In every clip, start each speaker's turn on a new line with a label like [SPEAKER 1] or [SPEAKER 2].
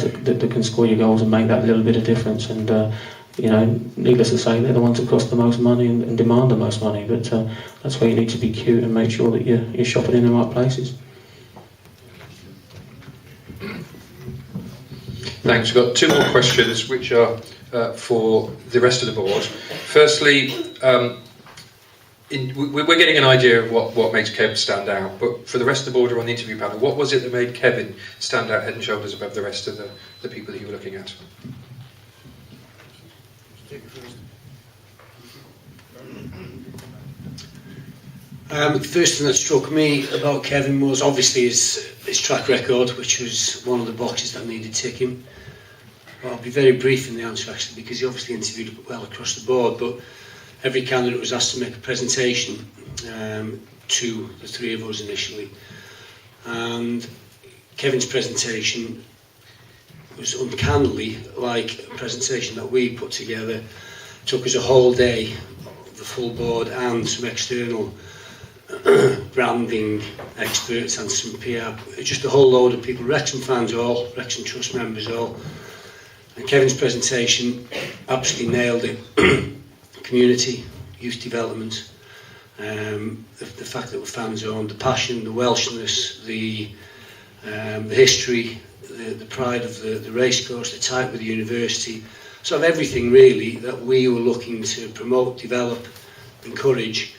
[SPEAKER 1] that can score your goals and make that little bit of difference. And needless to say, they're the ones that cost the most money and demand the most money. But that's where you need to be cute and make sure that you're shopping in the right places.
[SPEAKER 2] Thanks. We've got two more questions, which are for the rest of the board. Firstly, we're getting an idea of what makes Kev stand out, but for the rest of the board or on the interview panel, what was it that made Kevin stand out head and shoulders above the rest of the people that you were looking at?
[SPEAKER 3] The first thing that struck me about Kevin was obviously his track record, which was one of the boxes that needed ticking. Well, I'll be very brief in the answer actually, because he obviously interviewed well across the board, but every candidate was asked to make a presentation to the three of us initially. And Kevin's presentation was uncannily like a presentation that we put together. It took us a whole day, the full board and some external branding experts and some PR, just a whole load of people, Wrexham fans all, Wrexham Trust members all. And Kevin's presentation absolutely nailed it. Community, youth development, the fact that we're fans owned, the passion, the Welshness, the history, the pride of the racecourse, the tie with the university, sort of everything really that we were looking to promote, develop, encourage.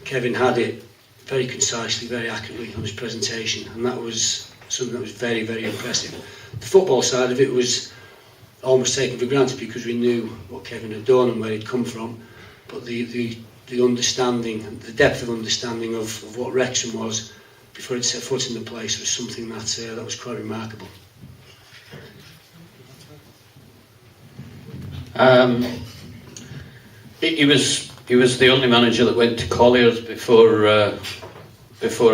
[SPEAKER 3] Kevin had it very concisely, very accurately on his presentation, and that was something that was very, very impressive. The football side of it was almost taken for granted because we knew what Kevin had done and where he'd come from, but the understanding, the depth of understanding of what Wrexham was before it set foot in the place was something that was quite remarkable.
[SPEAKER 4] He was the only manager that went to Collier's before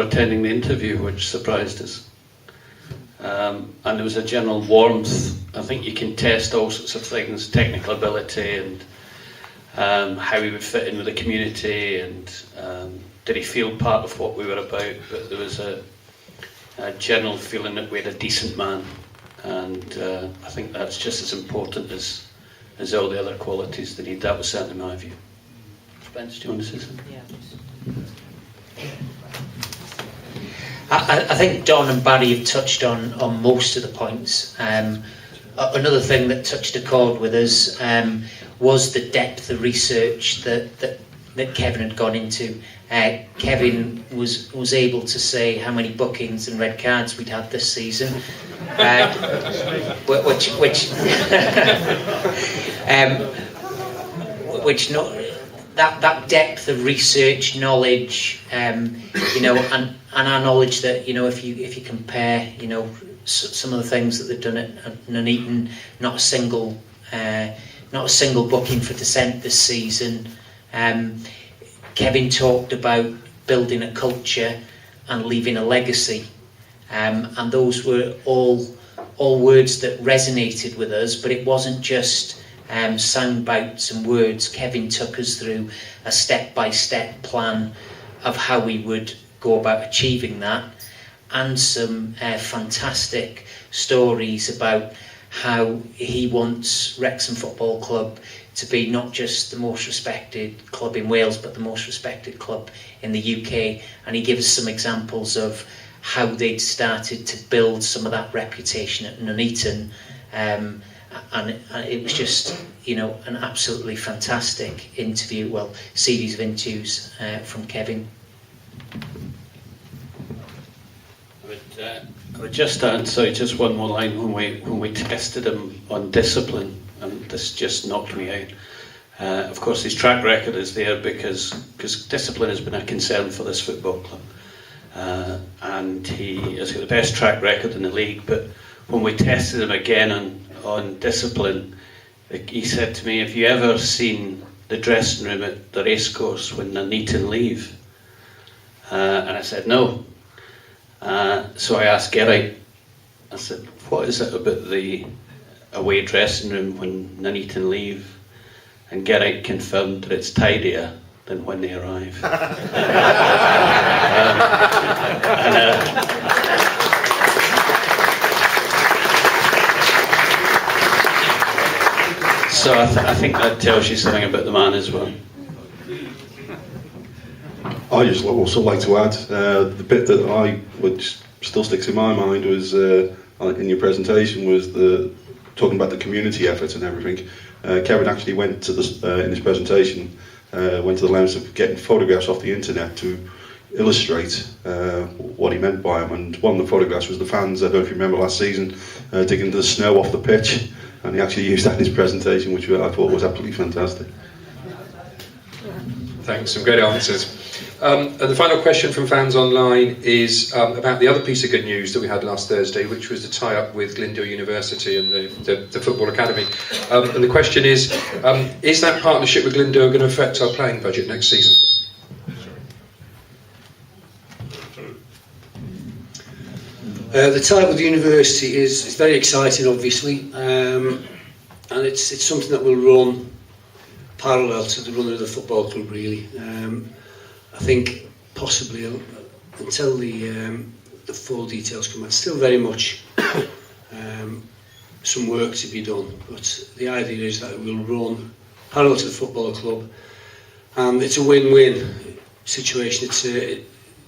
[SPEAKER 4] attending the interview, which surprised us. And there was a general warmth. I think you can test all sorts of things, technical ability and how he would fit in with the community, and did he feel part of what we were about. But there was a general feeling that we had a decent man, and I think that's just as important as all the other qualities that he had. That was certainly my view. Spence, do you want to say something?
[SPEAKER 5] Yeah. I think Don and Barry have touched on most of the points. Another thing that touched a chord with us was the depth of research that Kevin had gone into. Kevin was able to say how many bookings and red cards we'd had this season, that depth of research, knowledge, and our knowledge that if you compare, some of the things that they've done at Nuneaton, not a single booking for dissent this season. Kevin talked about building a culture and leaving a legacy, and those were all words that resonated with us. But it wasn't just sound bites and words. Kevin took us through a step-by-step plan of how we would go about achieving that, and some fantastic stories about how he wants Wrexham Football Club to be not just the most respected club in Wales, but the most respected club in the UK. And he gives some examples of how they'd started to build some of that reputation at Nuneaton. And it was just, an absolutely fantastic interview, series of interviews from Kevin.
[SPEAKER 4] I would just add, just one more line. When we tested him on discipline, and this just knocked me out. Of course, his track record is there because discipline has been a concern for this football club, and he has got the best track record in the league. But when we tested him again on discipline, he said to me, "Have you ever seen the dressing room at the racecourse when Nuneaton leave?" And I said, "No." So I asked Geraint, I said, "What is it about the away dressing room when Nuneaton leave?" And Geraint confirmed that it's tidier than when they arrive. So I think that tells you something about the man as well.
[SPEAKER 6] I just also like to add the bit that which still sticks in my mind was in your presentation was talking about the community effort and everything. Kevin actually went to in his presentation went to the lengths of getting photographs off the internet to illustrate what he meant by them. And one of the photographs was the fans. I don't know if you remember last season digging the snow off the pitch, and he actually used that in his presentation, which I thought was absolutely fantastic.
[SPEAKER 2] Thanks, some great answers. And the final question from fans online is about the other piece of good news that we had last Thursday, which was the tie-up with Glendale University and the Football Academy. And the question is that partnership with Glendale going to affect our playing budget next season?
[SPEAKER 3] The tie-up with the university is very exciting, obviously, and it's something that will run parallel to the run of the football club, really. I think possibly until the full details come out, it's still very much some work to be done, but the idea is that it will run parallel to the football club, and it's a win-win situation.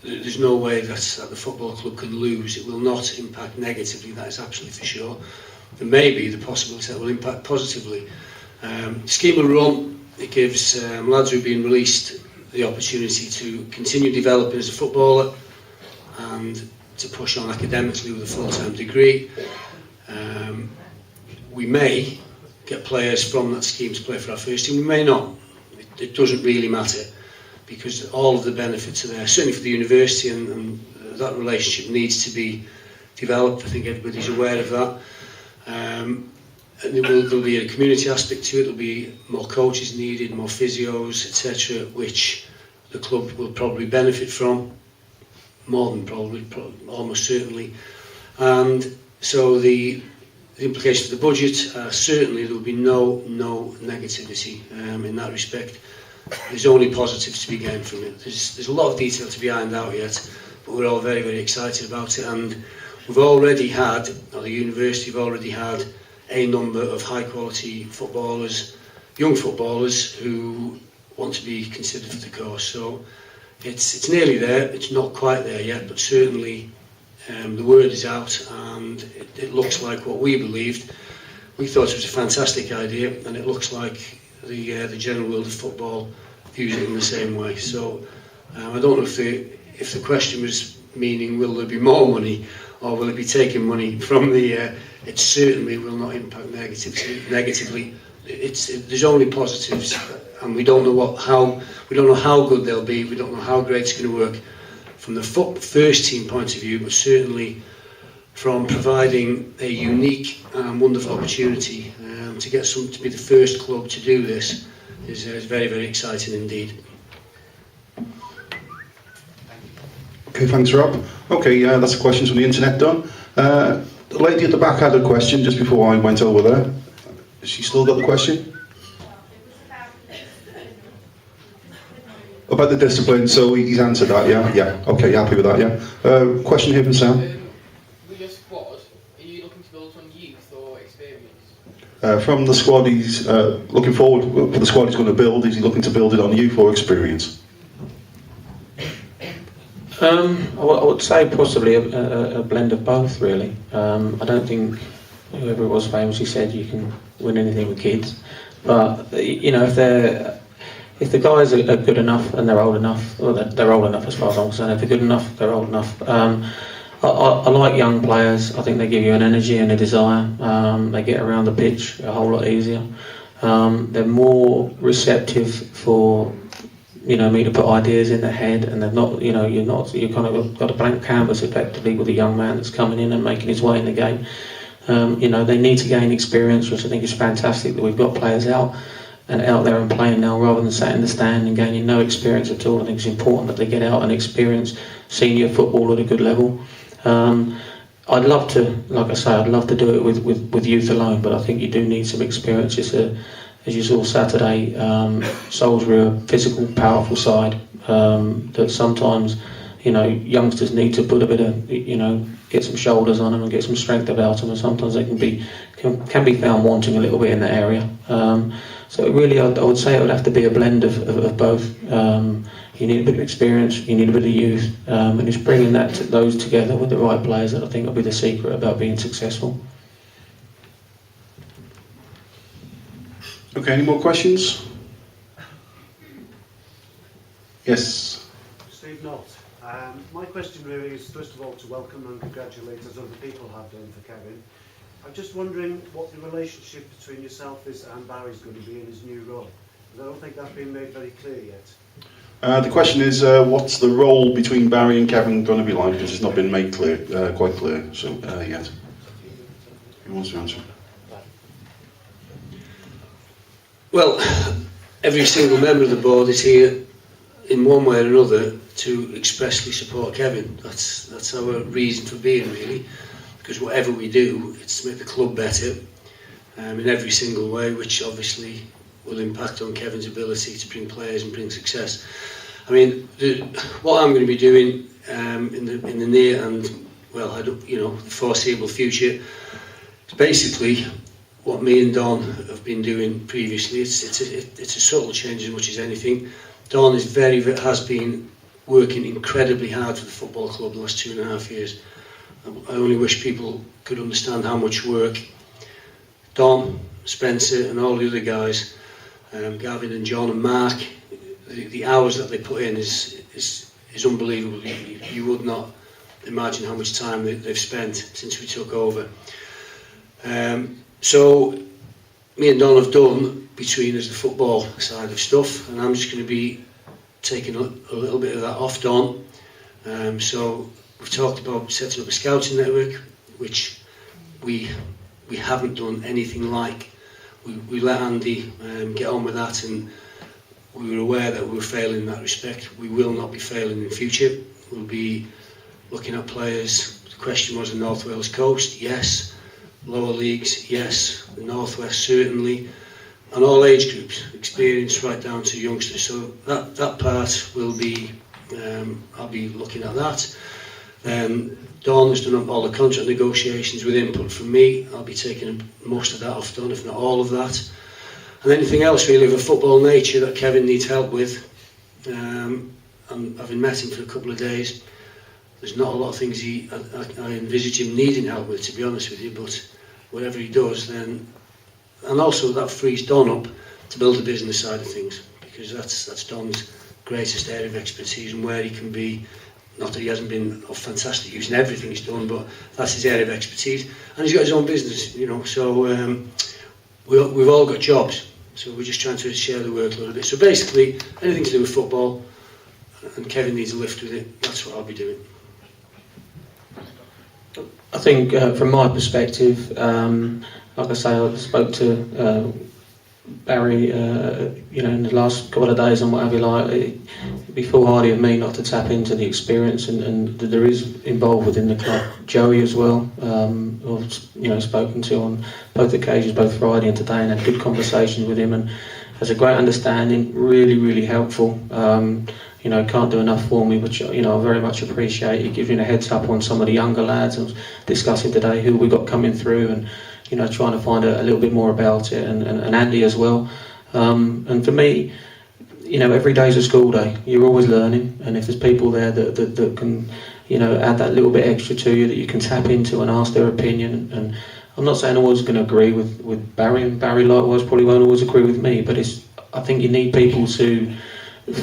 [SPEAKER 3] There's no way that the football club can lose. It will not impact negatively, that is absolutely for sure. There may be the possibility that it will impact positively. The scheme will run. It gives lads who have been released the opportunity to continue developing as a footballer and to push on academically with a full-time degree. We may get players from that scheme to play for our first team. We may not. It doesn't really matter, because all of the benefits are there, certainly for the university, and that relationship needs to be developed. I think everybody's aware of that. And there'll be a community aspect to it. There'll be more coaches needed, more physios, etc., which the club will probably benefit from, more than probably, almost certainly. And so the implications for the budget, certainly there will be no negativity in that respect. There's only positives to be gained from it. There's a lot of detail to be ironed out yet, but we're all very, very excited about it. And we've already had, or the university have already had, a number of high quality footballers, young footballers, who want to be considered for the course. So it's nearly there. It's not quite there yet, but certainly the word is out, and it looks like what we believed. We thought it was a fantastic idea, and it looks like the general world of football views it in the same way. So I don't know if the question was meaning will there be more money, or will it be taking money from the it certainly will not impact negatively. There's only positives, and we don't know how good they'll be. We don't know how great it's going to work from the first team point of view, but certainly from providing a unique and wonderful opportunity to be the first club to do this is very, very exciting indeed.
[SPEAKER 6] Okay, thanks, Rob. Okay, that's the questions from the internet done. The lady at the back had a question just before I went over there. Has she still got the question? About the discipline, so he's answered that, yeah? Yeah, okay, happy with that, yeah. Question here from Sam.
[SPEAKER 7] With your squad, are you looking to build on youth or experience?
[SPEAKER 6] From the squad, he's looking forward for the squad he's going to build. Is he looking to build it on youth or experience?
[SPEAKER 1] I would say possibly a blend of both, really. I don't think whoever it was famously said you can win anything with kids, but you know, if the guys are good enough and they're old enough, well, they're old enough as far as I'm concerned. If they're good enough, they're old enough. I like young players. I think they give you an energy and a desire. They get around the pitch a whole lot easier. They're more receptive for me to put ideas in their head, and they're not. You kind of got a blank canvas effectively with a young man that's coming in and making his way in the game. They need to gain experience, which I think is fantastic that we've got players out there and playing now rather than sat in the stand and gaining no experience at all. I think it's important that they get out and experience senior football at a good level. I'd love to, like I say, I'd love to do it with youth alone, but I think you do need some experience. As you saw Saturday, Salisbury are a physical, powerful side that sometimes, youngsters need to put a bit of, get some shoulders on them and get some strength about them, and sometimes they can be found wanting a little bit in that area. So really, I would say it would have to be a blend of both. You need a bit of experience, you need a bit of youth, and it's bringing those together with the right players that I think will be the secret about being successful.
[SPEAKER 6] Okay, any more questions? Yes.
[SPEAKER 8] Steve Knott. My question really is, first of all, to welcome and congratulate, as other people have done, for Kevin. I'm just wondering what the relationship between yourself and Barry's going to be in his new role. Because I don't think that's been made very clear yet.
[SPEAKER 6] The question is, what's the role between Barry and Kevin going to be like? Because it's not been made clear, quite clear, so yet. Who wants to answer?
[SPEAKER 3] Well, every single member of the board is here in one way or another to expressly support Kevin. That's our reason for being, really, because whatever we do, it's to make the club better in every single way, which obviously will impact on Kevin's ability to bring players and bring success. I mean, what I'm going to be doing in the near and, well, the foreseeable future is basically what me and Don have been doing previously. It's a subtle change as much as anything. Don has been working incredibly hard for the football club the last 2.5 years. I only wish people could understand how much work Don, Spencer and all the other guys, Gavin and John and Mark, the hours that they put in is unbelievable. You would not imagine how much time they've spent since we took over. So me and Don have done between us the football side of stuff, and I'm just going to be taking a little bit of that off Don. So we've talked about setting up a scouting network, which we haven't done anything like. We let Andy get on with that, and we were aware that we were failing in that respect. We will not be failing in future. We'll be looking at players. The question was the North Wales coast, yes. Lower leagues, yes. The North West, certainly. And all age groups, experience right down to youngsters. So that part will be, I'll be looking at that. Dawn has done all the contract negotiations with input from me. I'll be taking most of that off Dawn, if not all of that. And anything else really of a football nature that Kevin needs help with. And having met him for a couple of days, there's not a lot of things I envisage him needing help with, to be honest with you, but whatever he does then, and also that frees Don up to build the business side of things, because that's Don's greatest area of expertise and where he can be. Not that he hasn't been of fantastic use in everything he's done, but that's his area of expertise, and he's got his own business, so we've all got jobs, so we're just trying to share the work a little bit. So basically anything to do with football, and Kevin needs a lift with it, that's what I'll be doing.
[SPEAKER 1] I think from my perspective, like I say, I spoke to Barry, in the last couple of days and what have you, like, it'd be foolhardy of me not to tap into the experience and that there is involved within the club. Joey as well, I've spoken to on both occasions, both Friday and today, and had good conversations with him, and has a great understanding, really, really helpful. Can't do enough for me, which I very much appreciate. He gives me a heads up on some of the younger lads. I was discussing today who we got coming through, and trying to find a little bit more about it, and Andy as well. And for me, every day's a school day. You're always learning, and if there's people there that can, add that little bit extra to you that you can tap into and ask their opinion. And I'm not saying I was going to agree with Barry, and Barry likewise probably won't always agree with me, but I think you need people to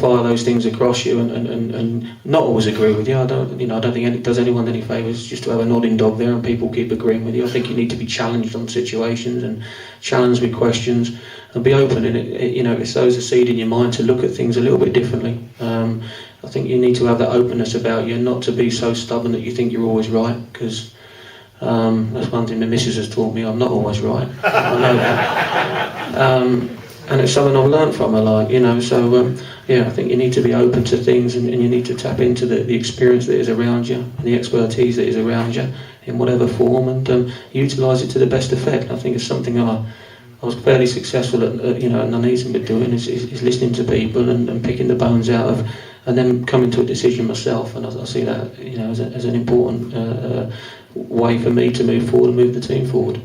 [SPEAKER 1] fire those things across you and not always agree with you. I don't think it does anyone any favours just to have a nodding dog there and people keep agreeing with you. I think you need to be challenged on situations and challenged with questions and be open, and it sows a seed in your mind to look at things a little bit differently. I think you need to have that openness about you, not to be so stubborn that you think you're always right, because that's one thing the missus has taught me. I'm not always right. I know that. And it's something I've learned from her, so I think you need to be open to things, and you need to tap into the experience that is around you and the expertise that is around you in whatever form, and utilise it to the best effect. I think it's something I was fairly successful at Nuneaton with doing, is listening to people and picking the bones out of, and then coming to a decision myself, and I see that as an important way for me to move forward and move the team forward.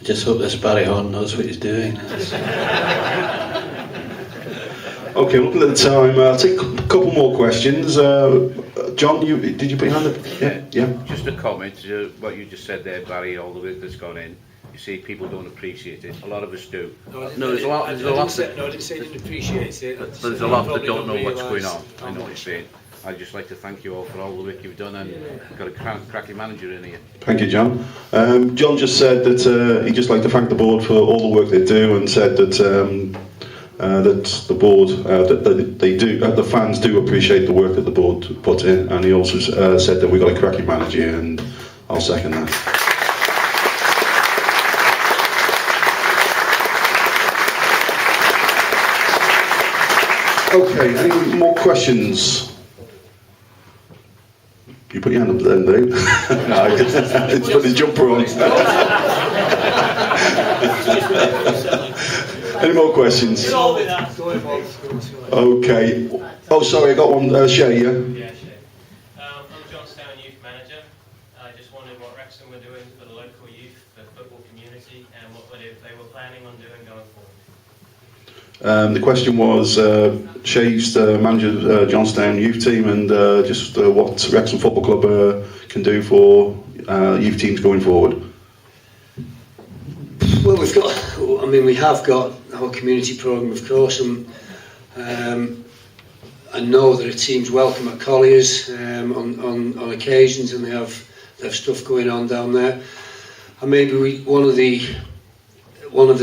[SPEAKER 4] I just hope this Barry Horn knows what he's doing.
[SPEAKER 6] Okay, looking at the time, I'll take a couple more questions. John, did you put your hand up? Yeah.
[SPEAKER 9] Just a comment to what you just said there, Barry, all the work that's gone in. You see, people don't appreciate it. A lot of us do. There's a lot.
[SPEAKER 3] No, I didn't say I didn't appreciate it.
[SPEAKER 9] But there's a lot that don't know what's going on. I know what you're saying. I'd just like to thank you all for all the work you've done, and you've got a cracking manager in here.
[SPEAKER 6] Thank you, John. John just said that he'd just like to thank the board for all the work they do, and said that that the board, that the fans do appreciate the work that the board put in, and he also said that we've got a cracking manager, and I'll second that. Okay, any more questions? You put your hand up then, Dave. No, it's put his jumper on. Any more questions? Okay. Oh, sorry, I got one. Shay, yeah?
[SPEAKER 10] Yeah, Shay. I'm Johnstown Youth Manager. I just wondered what Wrexham were doing for the local youth, the football community, and what they were planning on doing going forward.
[SPEAKER 6] The question was, Shay used to manage Johnstown youth team, and just what Wrexham Football Club can do for youth teams going forward.
[SPEAKER 3] Well, we have got our community programme, of course, and I know there are teams welcome at Collier's on occasions, and they have stuff going on down there. And maybe one of the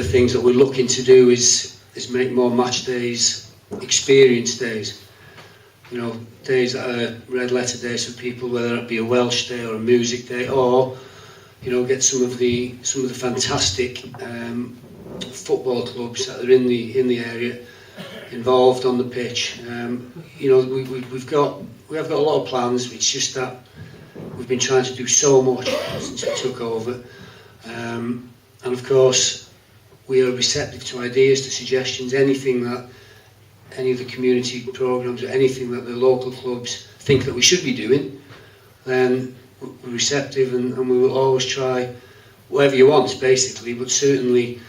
[SPEAKER 3] things that we're looking to do is make more match days, experience days. You know, days that are red letter days for people, whether it be a Welsh day or a music day, or get some of the fantastic football clubs that are in the area involved on the pitch. We have got a lot of plans. It's just that we've been trying to do so much since we took over, and of course we are receptive to ideas, to suggestions, anything that any of the community programmes or anything that the local clubs think that we should be doing, then we're receptive, and we will always try whatever you want, basically. But certainly,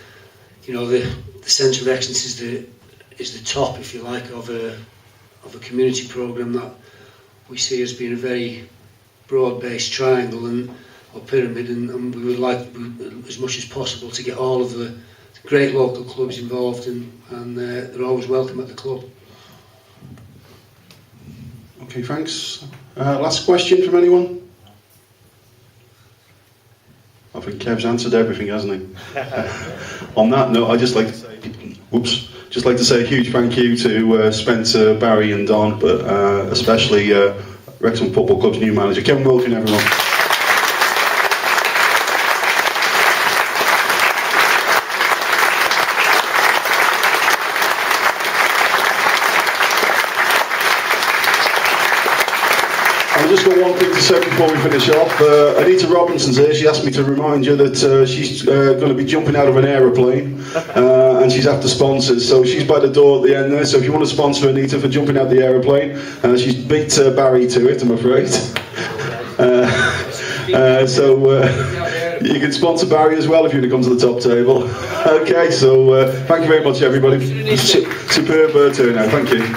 [SPEAKER 3] the centre of excellence is the top, if you like, of a community programme that we see as being a very broad-based triangle or pyramid, and we would like, as much as possible, to get all of the great local clubs involved, and they're always welcome at the club.
[SPEAKER 6] Okay, thanks. Last question from anyone? I think Kev's answered everything, hasn't he? On that note, I'd just like to say a huge thank you to Spencer, Barry and Don, but especially Wrexham Football Club's new manager, Kevin Wilkin, everyone. I've just got one thing to say before we finish off. Anita Robinson's here. She asked me to remind you that she's going to be jumping out of an aeroplane, and she's after sponsors. So she's by the door at the end there. So if you want to sponsor Anita for jumping out the aeroplane, she's beat Barry to it, I'm afraid. You can sponsor Barry as well if you want to come to the top table. Okay, so thank you very much, everybody. Superb turnout. Thank you.